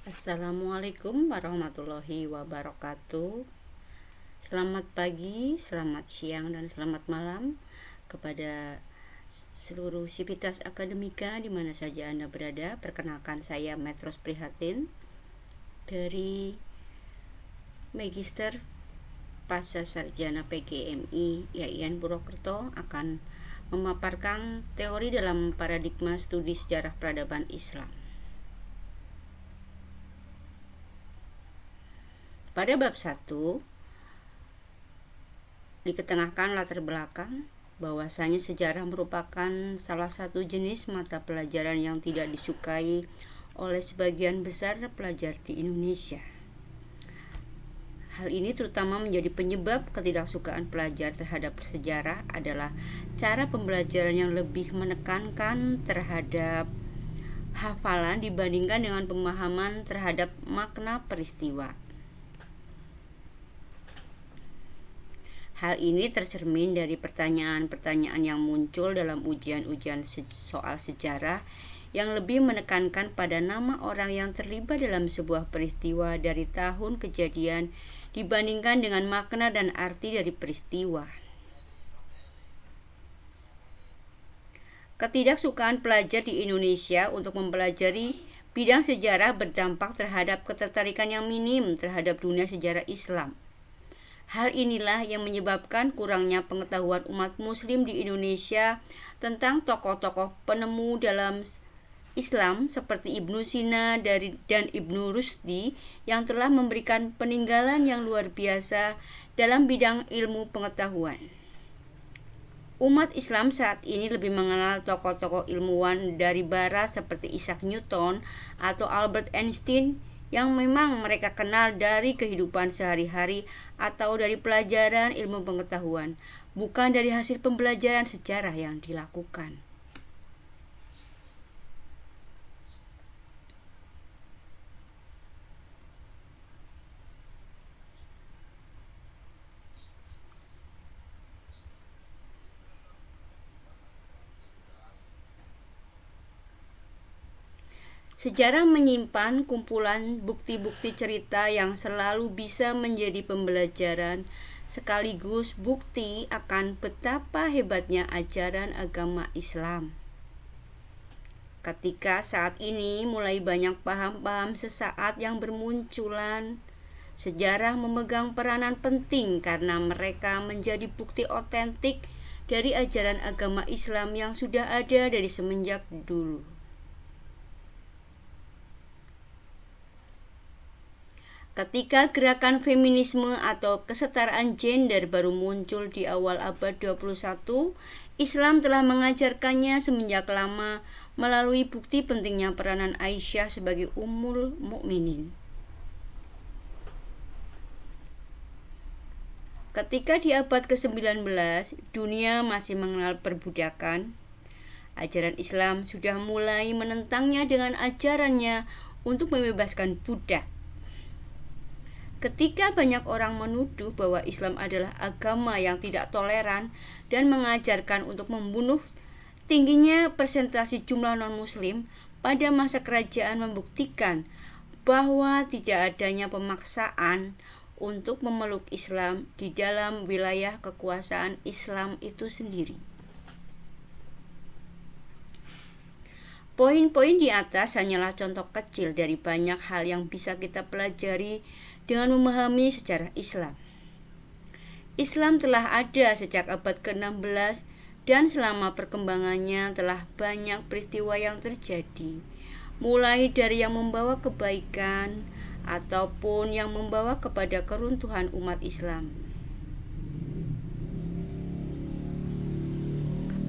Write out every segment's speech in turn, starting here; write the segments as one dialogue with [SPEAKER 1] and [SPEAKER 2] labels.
[SPEAKER 1] Assalamualaikum warahmatullahi wabarakatuh. Selamat pagi, selamat siang, dan selamat malam kepada seluruh sivitas akademika di mana saja Anda berada. Perkenalkan, saya Metros Prihatin dari Magister Pasca Sarjana PGMI IAIN Purwokerto akan memaparkan teori dalam paradigma studi sejarah peradaban Islam. Pada bab 1 diketengahkan latar belakang bahwasanya sejarah merupakan salah satu jenis mata pelajaran yang tidak disukai oleh sebagian besar pelajar di Indonesia. Hal ini terutama menjadi penyebab ketidaksukaan pelajar terhadap sejarah adalah cara pembelajaran yang lebih menekankan terhadap hafalan dibandingkan dengan pemahaman terhadap makna peristiwa. Hal ini tercermin dari pertanyaan-pertanyaan yang muncul dalam ujian-ujian soal sejarah yang lebih menekankan pada nama orang yang terlibat dalam sebuah peristiwa dari tahun kejadian dibandingkan dengan makna dan arti dari peristiwa. Ketidaksukaan pelajar di Indonesia untuk mempelajari bidang sejarah berdampak terhadap ketertarikan yang minim terhadap dunia sejarah Islam. Hal inilah yang menyebabkan kurangnya pengetahuan umat muslim di Indonesia tentang tokoh-tokoh penemu dalam Islam seperti Ibnu Sina dan Ibnu Rusdi yang telah memberikan peninggalan yang luar biasa dalam bidang ilmu pengetahuan. Umat Islam saat ini lebih mengenal tokoh-tokoh ilmuwan dari barat seperti Isaac Newton atau Albert Einstein yang memang mereka kenal dari kehidupan sehari-hari atau dari pelajaran ilmu pengetahuan, bukan dari hasil pembelajaran sejarah yang dilakukan. Sejarah menyimpan kumpulan bukti-bukti cerita yang selalu bisa menjadi pembelajaran sekaligus bukti akan betapa hebatnya ajaran agama Islam. Ketika saat ini mulai banyak paham-paham sesaat yang bermunculan, sejarah memegang peranan penting karena mereka menjadi bukti otentik dari ajaran agama Islam yang sudah ada dari semenjak dulu. Ketika gerakan feminisme atau kesetaraan gender baru muncul di awal abad 21, Islam telah mengajarkannya semenjak lama melalui bukti pentingnya peranan Aisyah sebagai Ummul Mukminin. Ketika di abad ke-19 dunia masih mengenal perbudakan, ajaran Islam sudah mulai menentangnya dengan ajarannya untuk membebaskan budak. Ketika banyak orang menuduh bahwa Islam adalah agama yang tidak toleran dan mengajarkan untuk membunuh, tingginya persentase jumlah non-muslim pada masa kerajaan membuktikan bahwa tidak adanya pemaksaan untuk memeluk Islam di dalam wilayah kekuasaan Islam itu sendiri. Poin-poin di atas hanyalah contoh kecil dari banyak hal yang bisa kita pelajari dengan memahami sejarah Islam. Islam telah ada sejak abad ke-16 dan selama perkembangannya telah banyak peristiwa yang terjadi, mulai dari yang membawa kebaikan ataupun yang membawa kepada keruntuhan umat Islam.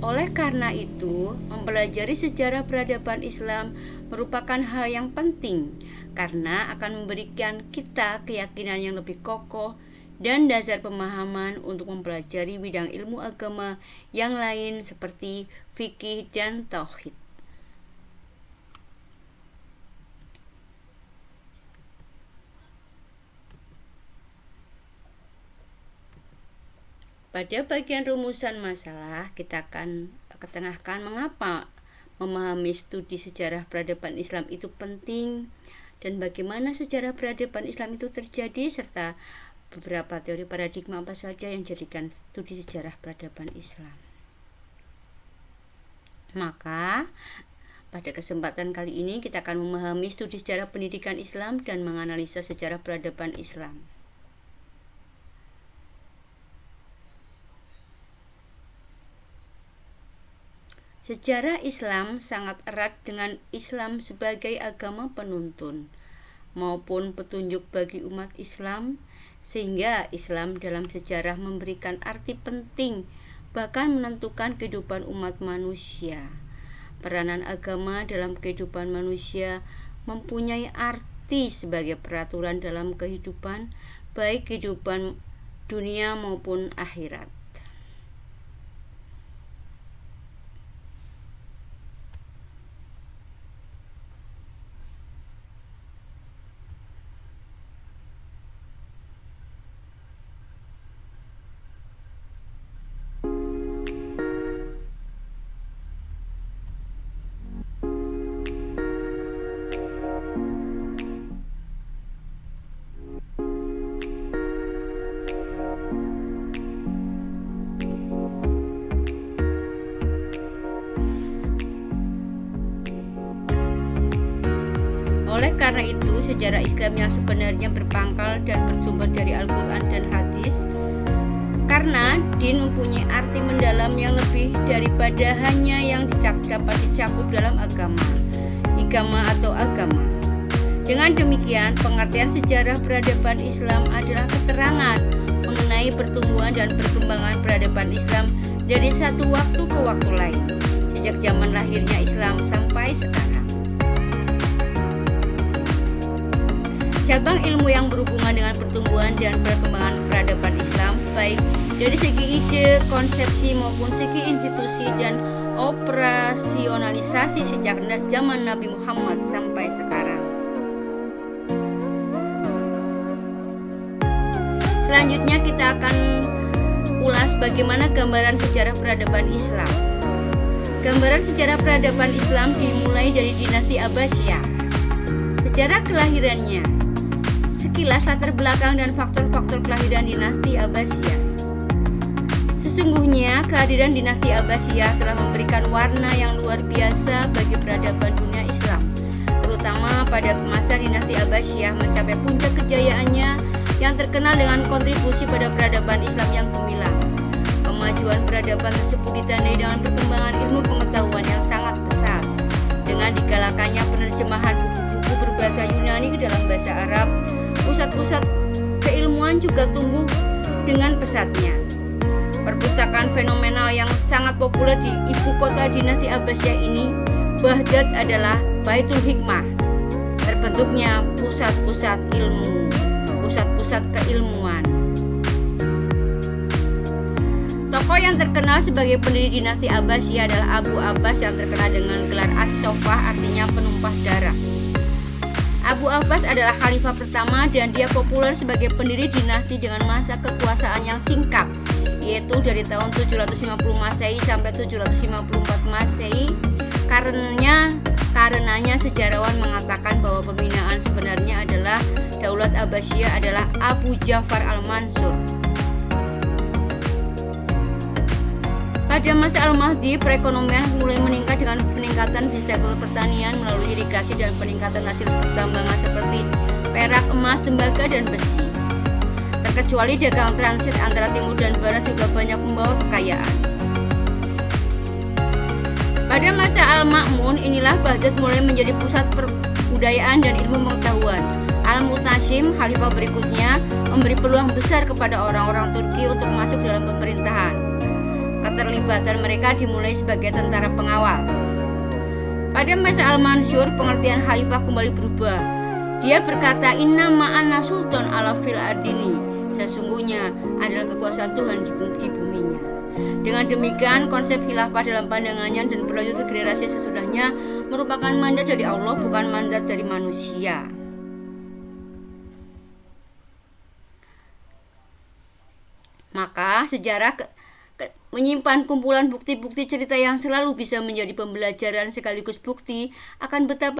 [SPEAKER 1] Oleh karena itu, mempelajari sejarah peradaban Islam merupakan hal yang penting karena akan memberikan kita keyakinan yang lebih kokoh dan dasar pemahaman untuk mempelajari bidang ilmu agama yang lain seperti fikih dan tauhid. Pada bagian rumusan masalah, kita akan ketengahkan mengapa memahami studi sejarah peradaban Islam itu penting dan bagaimana sejarah peradaban Islam itu terjadi, serta beberapa teori paradigma apa saja yang dijadikan studi sejarah peradaban Islam. Maka pada kesempatan kali ini kita akan memahami studi sejarah pendidikan Islam dan menganalisa sejarah peradaban Islam. Sejarah Islam sangat erat dengan Islam sebagai agama penuntun maupun petunjuk bagi umat Islam, sehingga Islam dalam sejarah memberikan arti penting bahkan menentukan kehidupan umat manusia. Peranan agama dalam kehidupan manusia mempunyai arti sebagai peraturan dalam kehidupan, baik kehidupan dunia maupun akhirat. Oleh karena itu, sejarah Islam yang sebenarnya berpangkal dan bersumber dari Al-Quran dan hadis, karena din mempunyai arti mendalam yang lebih daripada hanya yang dapat dicakup dalam agama atau agama. Dengan demikian, pengertian sejarah peradaban Islam adalah keterangan mengenai pertumbuhan dan perkembangan peradaban Islam dari satu waktu ke waktu lain, sejak zaman lahirnya Islam sampai sekarang. Cabang ilmu yang berhubungan dengan pertumbuhan dan perkembangan peradaban Islam, baik dari segi ide, konsepsi maupun segi institusi dan operasionalisasi sejak zaman Nabi Muhammad sampai sekarang. Selanjutnya kita akan ulas bagaimana gambaran sejarah peradaban Islam. Gambaran sejarah peradaban Islam dimulai dari dinasti Abbasiyah. Sejarah kelahirannya. Sekilas latar belakang dan faktor-faktor kelahiran dinasti Abbasiyah. Sesungguhnya kehadiran dinasti Abbasiyah telah memberikan warna yang luar biasa bagi peradaban dunia Islam, terutama pada masa dinasti Abbasiyah mencapai puncak kejayaannya yang terkenal dengan kontribusi pada peradaban Islam yang gemilang. Kemajuan peradaban tersebut ditandai dengan perkembangan ilmu pengetahuan yang sangat pesat, dengan digalakannya penerjemahan buku-buku berbahasa Yunani ke dalam bahasa Arab. Pusat-pusat keilmuan juga tumbuh dengan pesatnya. Perpustakaan fenomenal yang sangat populer di ibu kota dinasti Abbasiyah ini, Baghdad, adalah Baitul Hikmah. Terbentuknya pusat-pusat ilmu, pusat-pusat keilmuan. Tokoh yang terkenal sebagai pendiri dinasti Abbasiyah adalah Abu Abbas yang terkenal dengan gelar As-Sofah, artinya penumpah darah. Abu Abbas adalah khalifah pertama dan dia populer sebagai pendiri dinasti dengan masa kekuasaan yang singkat, yaitu dari tahun 750 Masehi sampai 754 Masehi. Karenanya sejarawan mengatakan bahwa pembinaan sebenarnya adalah Daulat Abbasiyah adalah Abu Ja'far al-Mansur. Pada masa Al-Mahdi, perekonomian mulai meningkat dengan peningkatan di sektor pertanian melalui irigasi dan peningkatan hasil pertambangan seperti perak, emas, tembaga, dan besi. Terkecuali dagang transit antara timur dan barat juga banyak membawa kekayaan. Pada masa Al-Ma'mun, inilah Baghdad mulai menjadi pusat perbudayaan dan ilmu pengetahuan. Al-Mutasim, khalifah berikutnya, memberi peluang besar kepada orang-orang Turki untuk masuk dalam pemerintahan. Keterlibatan mereka dimulai sebagai tentara pengawal. Pada masa Al-Mansur, pengertian khalifah kembali berubah. Dia berkata, "Inna ma'ana sultan ala fil ardini." Sesungguhnya adalah kekuasaan Tuhan di buminya. Dengan demikian, konsep khilafah dalam pandangannya dan berlanjut ke generasi sesudahnya merupakan mandat dari Allah, bukan mandat dari manusia. Maka sejarah menyimpan kumpulan bukti-bukti cerita yang selalu bisa menjadi pembelajaran sekaligus bukti akan betapa